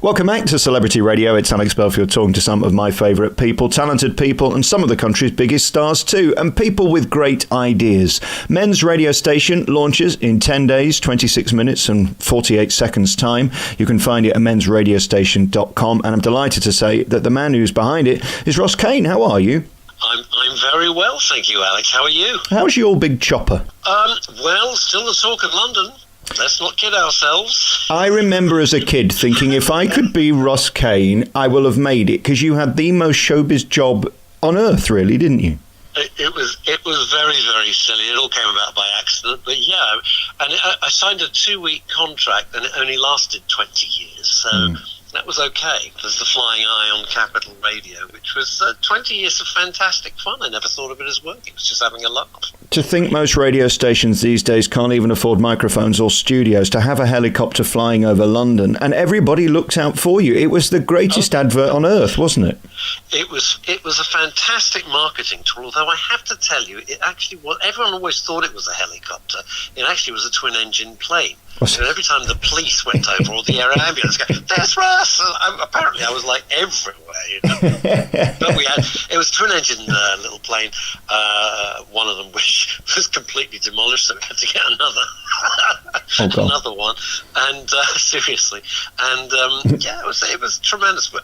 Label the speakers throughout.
Speaker 1: Welcome back to Celebrity Radio. It's Alex Belfield talking to some of my favourite people, talented people, and some of the country's biggest stars too, and people with great ideas. Men's Radio Station launches in 10 days, 26 minutes and 48 seconds time. You can find it at mensradiostation.com, and I'm delighted to say that the man who's behind it is Russ Kane. How are you?
Speaker 2: I'm very well, thank you, Alex. How are you?
Speaker 1: How's your big chopper?
Speaker 2: Well, still the talk of London. Let's not kid ourselves.
Speaker 1: I remember as a kid thinking, if I could be Russ Kane, I will have made it, because you had the most showbiz job on earth, really, didn't you?
Speaker 2: It was very, very silly. It all came about by accident, but yeah. And I signed a 2-week contract, and it only lasted 20 years, so that was okay. There's the Flying Eye on Capital Radio, which was 20 years of fantastic fun. I never thought of it as work. It was just having a laugh.
Speaker 1: To think most radio stations these days can't even afford microphones or studios, to have a helicopter flying over London, and everybody looked out for you. It was the greatest advert on earth, wasn't it?
Speaker 2: It was a fantastic marketing tool, although I have to tell you, it actually was, everyone always thought it was a helicopter. It actually was a twin-engine plane. So every time the police went over, or the air ambulance go, "There's Russ!" Apparently I was like everywhere, you know. But it was a twin-engine little plane, one of them which was completely demolished, so we had to get another one. And seriously, and yeah, it was tremendous. But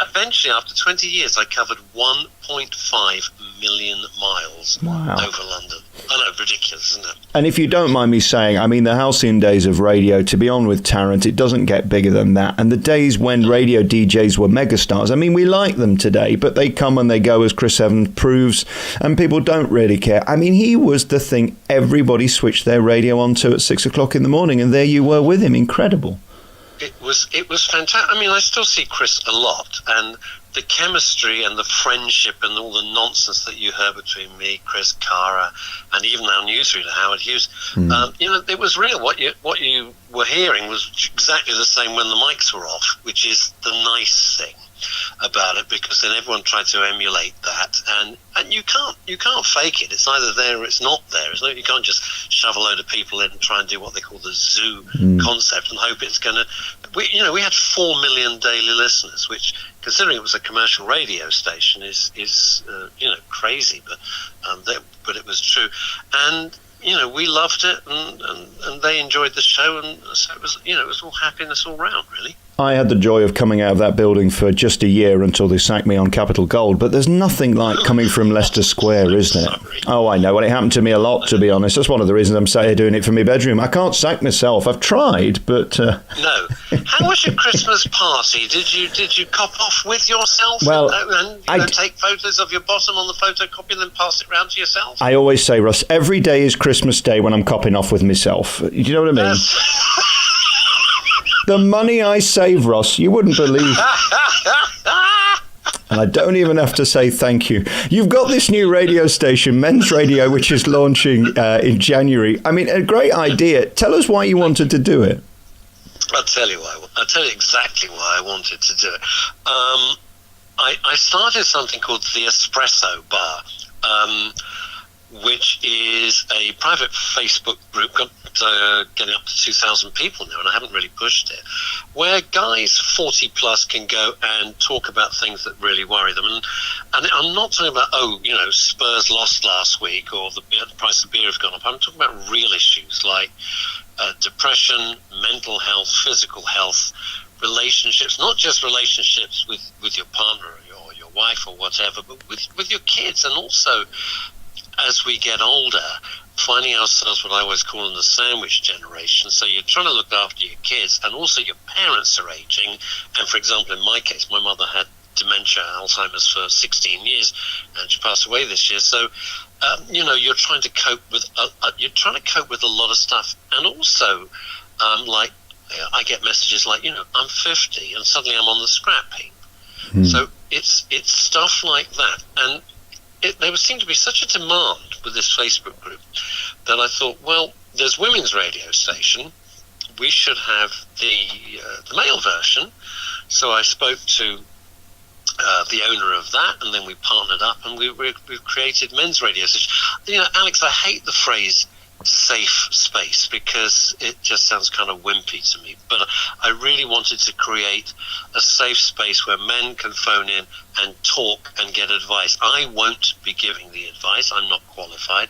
Speaker 2: eventually, after 20 years, I covered 1.5 million miles over London. I know, ridiculous, isn't it?
Speaker 1: And if you don't mind me saying, I mean, the halcyon days of radio, to be on with Tarrant, it doesn't get bigger than that. And the days when radio DJs were megastars, I mean, we like them today, but they come and they go, as Chris Evans proves, and people don't really care. I mean, he was the thing everybody switched their radio onto at 6 o'clock in the morning, and there you were with him. Incredible.
Speaker 2: It was fantastic. I mean, I still see Chris a lot, and the chemistry and the friendship and all the nonsense that you heard between me, Chris, Cara, and even our newsreader Howard Hughes, you know, it was real. What you were hearing was exactly the same when the mics were off, which is the nice thing about it, because then everyone tried to emulate that, and you can't fake it. It's either there or it's not there. You can't just shove a load of people in and try and do what they call the zoo concept and hope it's going to. We had 4 million daily listeners, which, considering it was a commercial radio station, is crazy, but it was true, and we loved it, and they enjoyed the show, and so it was all happiness all round, really.
Speaker 1: I had the joy of coming out of that building for just a year until they sacked me on Capital Gold, but there's nothing like coming from Leicester Square, isn't it? Oh, I know. Well, it happened to me a lot, to be honest. That's one of the reasons I'm sat here doing it from my bedroom. I can't sack myself. I've tried, but...
Speaker 2: No. How was your Christmas party? Did you cop off with yourself?
Speaker 1: Well,
Speaker 2: and take photos of your bottom on the photocopy and then pass it round to yourself?
Speaker 1: I always say, Russ, every day is Christmas Day when I'm copping off with myself. Do you know what I mean? The money I save, Ross, you wouldn't believe. And I don't even have to say thank you. You've got this new radio station, Men's Radio, which is launching in January. I mean, a great idea. Tell us why you wanted to do it.
Speaker 2: I'll tell you why. I'll tell you exactly why I wanted to do it. I started something called the Espresso Bar, which is a private Facebook group, getting up to 2,000 people now, and I haven't really pushed it, where guys 40 plus can go and talk about things that really worry them. And I'm not talking about, Spurs lost last week, or the price of beer has gone up. I'm talking about real issues like depression, mental health, physical health, relationships, not just relationships with your partner or your wife or whatever, but with your kids, and also, as we get older, finding ourselves what I always call in the sandwich generation. So you're trying to look after your kids, and also your parents are aging. And for example, in my case, my mother had dementia, Alzheimer's, for 16 years, and she passed away this year. So, you're trying to cope with a lot of stuff, and also, I get messages like, I'm 50, and suddenly I'm on the scrap heap. So it's stuff like that, and there seemed to be such a demand with this Facebook group that I thought, well, there's women's radio station. We should have the male version. So I spoke to the owner of that, and then we partnered up, and we've created men's radio station. Alex, I hate the phrase safe space, because it just sounds kind of wimpy to me. But I really wanted to create a safe space where men can phone in and talk and get advice. I won't be giving the advice. I'm not qualified,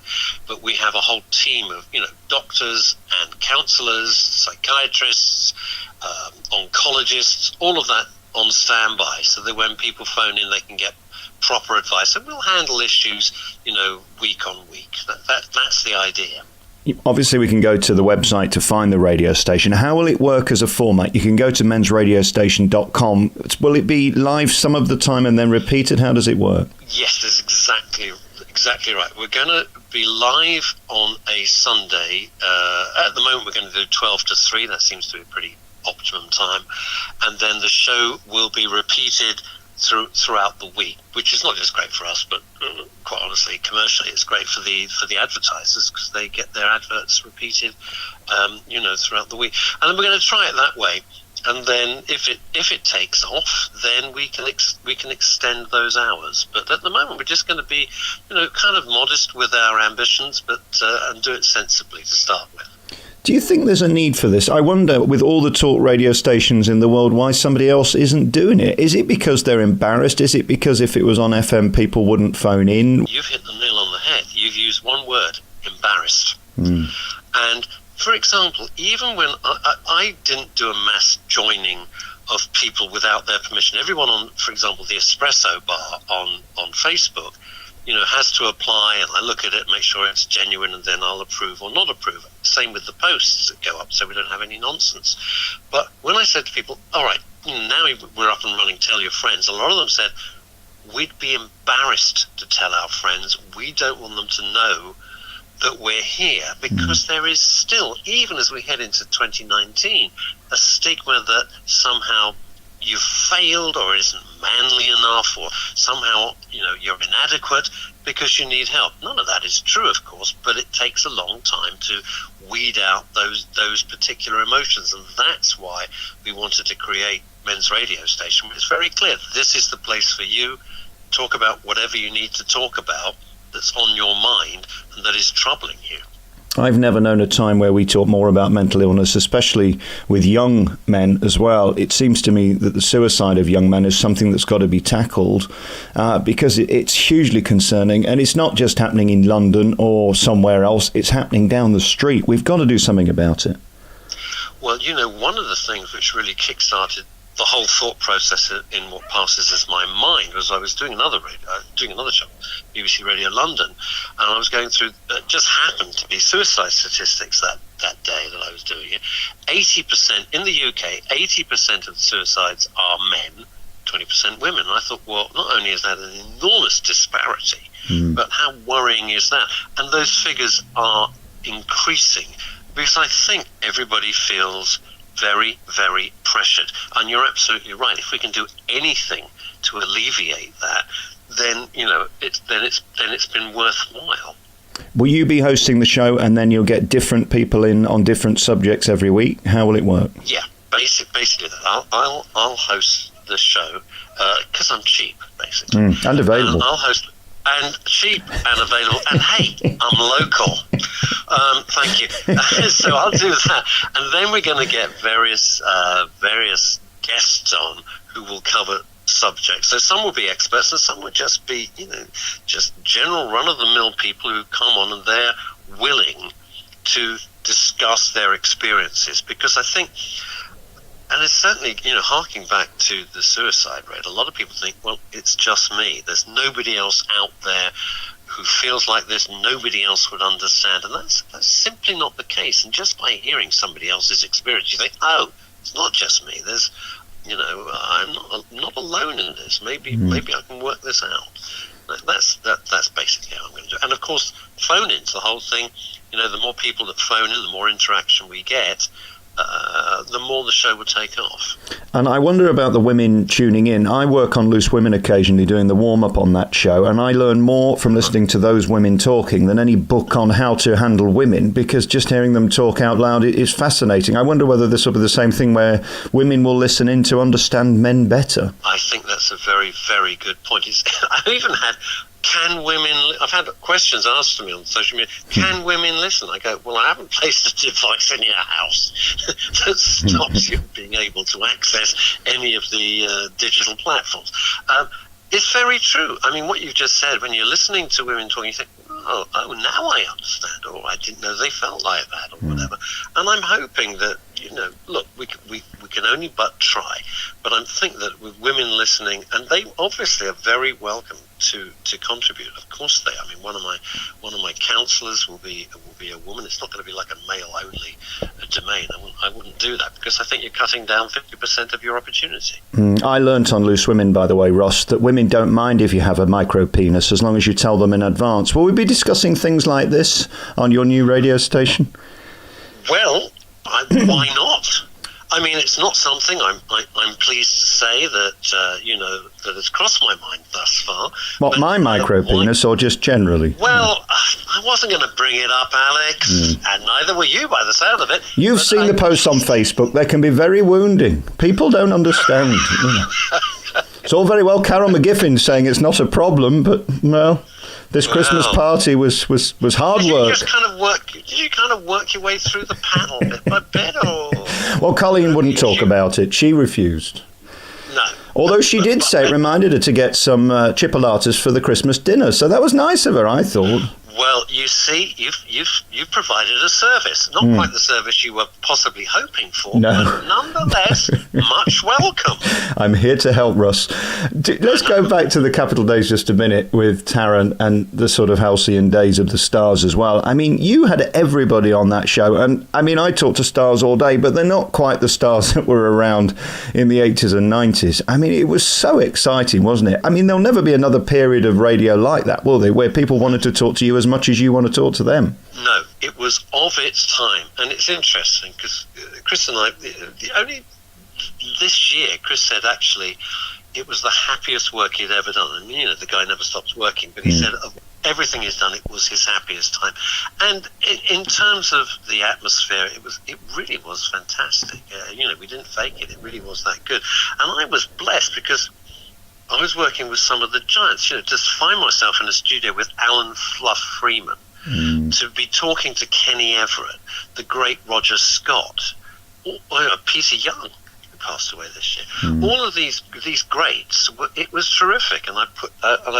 Speaker 2: but we have a whole team of, doctors and counselors, psychiatrists, oncologists, all of that on standby, so that when people phone in, they can get proper advice, and we'll handle issues, week on week. That's the idea.
Speaker 1: Obviously, we can go to the website to find the radio station. How will it work as a format? You can go to mensradiostation.com. Will it be live some of the time and then repeated? How does it work?
Speaker 2: Yes, that's exactly right. We're going to be live on a Sunday. At the moment, we're going to do 12 to 3. That seems to be a pretty optimum time. And then the show will be repeated throughout the week, which is not just great for us, but quite honestly, commercially, it's great for the advertisers, because they get their adverts repeated, throughout the week. And then we're going to try it that way. And then if it takes off, then we can extend those hours. But at the moment, we're just going to be, kind of modest with our ambitions, but and do it sensibly to start with.
Speaker 1: Do you think there's a need for this? I wonder, with all the talk radio stations in the world, why somebody else isn't doing it. Is it because they're embarrassed? Is it because if it was on FM, people wouldn't phone in?
Speaker 2: You've hit the nail on the head. You've used one word: embarrassed. And, for example, even when I didn't do a mass joining of people without their permission, everyone on, for example, the Espresso Bar on Facebook, has to apply, and I look at it and make sure it's genuine, and then I'll approve or not approve. Same with the posts that go up, so we don't have any nonsense. But when I said to people, all right, now we're up and running, tell your friends, a lot of them said, we'd be embarrassed to tell our friends. We don't want them to know that we're here, because there is still, even as we head into 2019, a stigma that somehow you've failed or isn't manly enough, or somehow you're inadequate because you need help. None of that is true, of course, but it takes a long time to weed out those particular emotions, and that's why we wanted to create Men's Radio Station. It's very clear, this is the place for you. Talk about whatever you need to talk about that's on your mind and that is troubling you.
Speaker 1: I've never known a time where we talk more about mental illness, especially with young men as well. It seems to me that the suicide of young men is something that's got to be tackled, because it's hugely concerning, and it's not just happening in London or somewhere else, it's happening down the street. We've got to do something about it.
Speaker 2: Well, one of the things which really kick-started the whole thought process in what passes as my mind was I was doing another show, BBC Radio London, and I was going through, just happened to be suicide statistics that day that I was doing it. 80% in the UK, 80% of the suicides are men, 20% women. And I thought, well, not only is that an enormous disparity, but how worrying is that? And those figures are increasing, because I think everybody feels very, very pressured. And you're absolutely right. If we can do anything to alleviate that, then it's been worthwhile.
Speaker 1: Will you be hosting the show, and then you'll get different people in on different subjects every week? How will it work?
Speaker 2: Yeah, basically that. I'll host the show because I'm cheap, basically,
Speaker 1: and available.
Speaker 2: And I'll host. And cheap and available, and hey, I'm local. Thank you. So I'll do that, and then we're going to get various guests on who will cover subjects. So some will be experts, and some will just be, just general run-of-the-mill people who come on and they're willing to discuss their experiences. Because I think, and it's certainly, harking back to the suicide rate, a lot of people think, well, it's just me. There's nobody else out there who feels like this. Nobody else would understand. And that's simply not the case. And just by hearing somebody else's experience, you think, oh, it's not just me. There's, I'm not alone in this. Maybe I can work this out. That's basically how I'm going to do it. And of course, phone-ins, the whole thing, the more people that phone in, the more interaction we get, the more the show would take off.
Speaker 1: And I wonder about the women tuning in. I work on Loose Women occasionally doing the warm-up on that show, and I learn more from listening to those women talking than any book on how to handle women, because just hearing them talk out loud is fascinating. I wonder whether this will be the same thing where women will listen in to understand men better.
Speaker 2: I think that's a very, very good point. I've even had can women... I've had questions asked to me on social media. Can women listen? I go, well, I haven't placed a device in your house that stops you being able to access any of the digital platforms. It's very true. I mean, what you've just said, when you're listening to women talking, you think, oh, now I understand, or I didn't know they felt like that, or whatever. And I'm hoping that, look, we can only but try. But I think that with women listening, and they obviously are very welcome to contribute. Of course they are. I mean, one of my counsellors will be a woman. It's not going to be like a male-only domain. I wouldn't do that, because I think you're cutting down 50% of your opportunity.
Speaker 1: I learnt on Loose Women, by the way, Ross, that women don't mind if you have a micro penis as long as you tell them in advance. Will we be discussing things like this on your new radio station?
Speaker 2: Well, why not? I mean, it's not something I'm pleased to say that that has crossed my mind thus far.
Speaker 1: What, my micro penis, or just generally?
Speaker 2: Well, I wasn't going to bring it up, Alex, and neither were you, by the sound of it.
Speaker 1: You've seen the posts on Facebook. They can be very wounding. People don't understand. It's all very well Carol McGiffin saying it's not a problem, but well, this Christmas party was hard work. Did you kind of work your way through the panel bit by bit, or? Well, Colleen wouldn't talk about it. She refused.
Speaker 2: No.
Speaker 1: Although she did say it reminded her to get some chipolatas for the Christmas dinner, so that was nice of her, I thought.
Speaker 2: Well, you see, you've provided a service, not quite the service you were possibly hoping for, but nonetheless, much welcome.
Speaker 1: I'm here to help, Russ. Let's go back to the Capital Days just a minute with Taran and the sort of halcyon days of the stars as well. I mean, you had everybody on that show, and I mean, I talk to stars all day, but they're not quite the stars that were around in the 80s and 90s. I mean, it was so exciting, wasn't it? I mean, there'll never be another period of radio like that, will there, where people wanted to talk to you as much as you want to talk to them?
Speaker 2: No, it was of its time, and it's interesting because Chris and I, this year, Chris said actually it was the happiest work he'd ever done. I mean, the guy never stops working, but he said of everything he's done, it was his happiest time. And in terms of the atmosphere, it really was fantastic. We didn't fake it; it really was that good. And I was blessed because I was working with some of the giants. Just find myself in a studio with Alan Fluff Freeman, to be talking to Kenny Everett, the great Roger Scott, Peter Young, who passed away this year. All of these greats. It was terrific, and I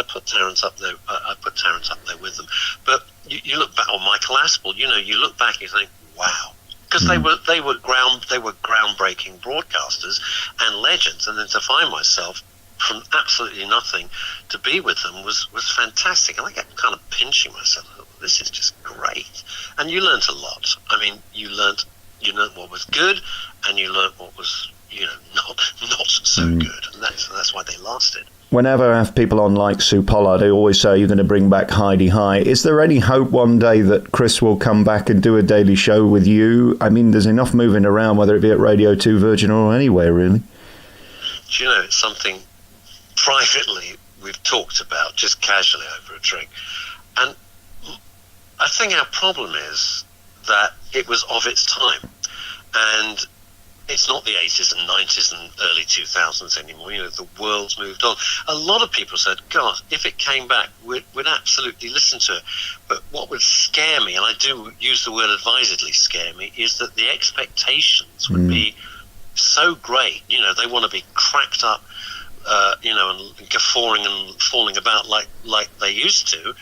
Speaker 2: put Terence up there. I put Terence up there with them. But you look back, or Michael Aspel. You look back and you think, wow. Because they were groundbreaking broadcasters and legends, and then to find myself from absolutely nothing to be with them was fantastic. And I kept kind of pinching myself. This is just great. And you learnt a lot. I mean, you learnt what was good, and you learnt what was not so good. And that's why they lasted.
Speaker 1: Whenever I have people on like Sue Pollard, they always say, you're going to bring back Heidi High. Is there any hope one day that Chris will come back and do a daily show with you? I mean, there's enough moving around, whether it be at Radio 2, Virgin, or anywhere, really.
Speaker 2: Do you know, it's something privately we've talked about, just casually over a drink. And I think our problem is that it was of its time. And it's not the 80s and 90s and early 2000s anymore. The world's moved on. A lot of people said, God, if it came back, we'd absolutely listen to it. But what would scare me, and I do use the word advisedly scare me, is that the expectations would be so great. They want to be cracked up, and guffawing and falling about like they used to.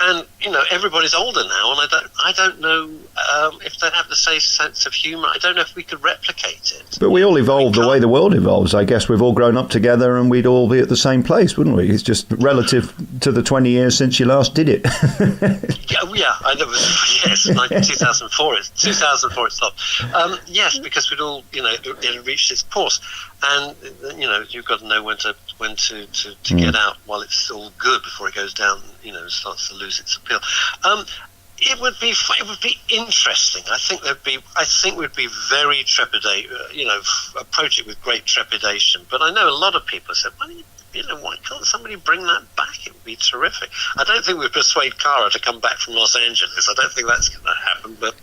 Speaker 2: And everybody's older now, and I don't know if they have the same sense of humour. I don't know if we could replicate it.
Speaker 1: But we all evolve the way the world evolves. I guess we've all grown up together, and we'd all be at the same place, wouldn't we? It's just relative to the 20 years since you last did it.
Speaker 2: Yeah. I know. Yes, 2004. 2004 it stopped. Yes, because we'd all, it had reached its course, and you've got to know when to get out while it's all good before it goes down. Starts to lose its appeal. It would be interesting. I think we'd be very approach it with great trepidation. But I know a lot of people said, well, why can't somebody bring that back? It would be terrific. I don't think we'd persuade Cara to come back from Los Angeles. I don't think that's going to happen. But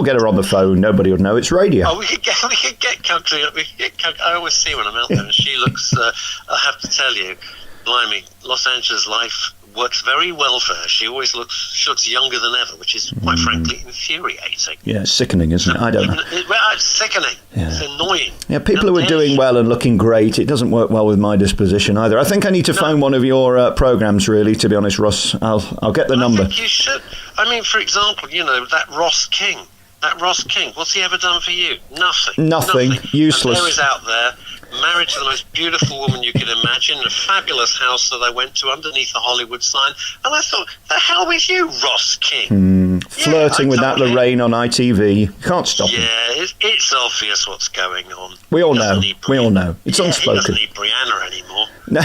Speaker 1: get her on the phone. Nobody would know. It's radio.
Speaker 2: Oh, we could get country. I always see when I'm out there, and she looks. I have to tell you. blimey, Los Angeles life works very well for her. She always looks younger than ever, which is quite frankly infuriating.
Speaker 1: Yeah, it's sickening, isn't it? I don't know.
Speaker 2: It's sickening. Yeah. It's annoying.
Speaker 1: Yeah, people who are doing well and looking great, it doesn't work well with my disposition either. I think I need to phone one of your programs, really, to be honest, Russ. I'll get the number.
Speaker 2: I think you should. I mean, for example, that Ross King. What's he ever done for you? Nothing. Useless. And there is out there, married to the most beautiful woman you could imagine, in a fabulous house that I went to underneath the Hollywood sign. And I thought, the hell with you, Ross King?
Speaker 1: Flirting with that Lorraine on ITV. You can't stop him.
Speaker 2: Yeah, it's obvious what's going on.
Speaker 1: We all know. It's unspoken.
Speaker 2: He doesn't need Brianna anymore.
Speaker 1: No.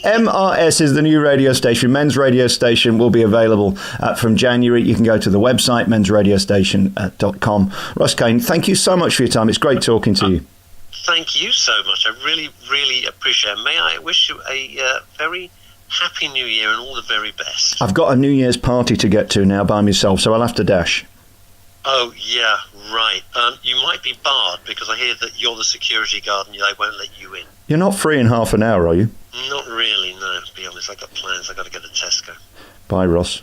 Speaker 1: MRS is the new radio station. Men's Radio Station will be available from January. You can go to the website, mensradiostation.com. Russ Kane, thank you so much for your time. It's great talking to you.
Speaker 2: Thank you so much. I really, really appreciate it. May I wish you a very happy New Year and all the very best.
Speaker 1: I've got a New Year's party to get to now by myself, so I'll have to dash.
Speaker 2: Oh, yeah, right. You might be barred because I hear that you're the security guard and they won't let you in.
Speaker 1: You're not free in half an hour, are you?
Speaker 2: Not really, no, to be honest. I've got plans. I've got to go to Tesco.
Speaker 1: Bye, Ross.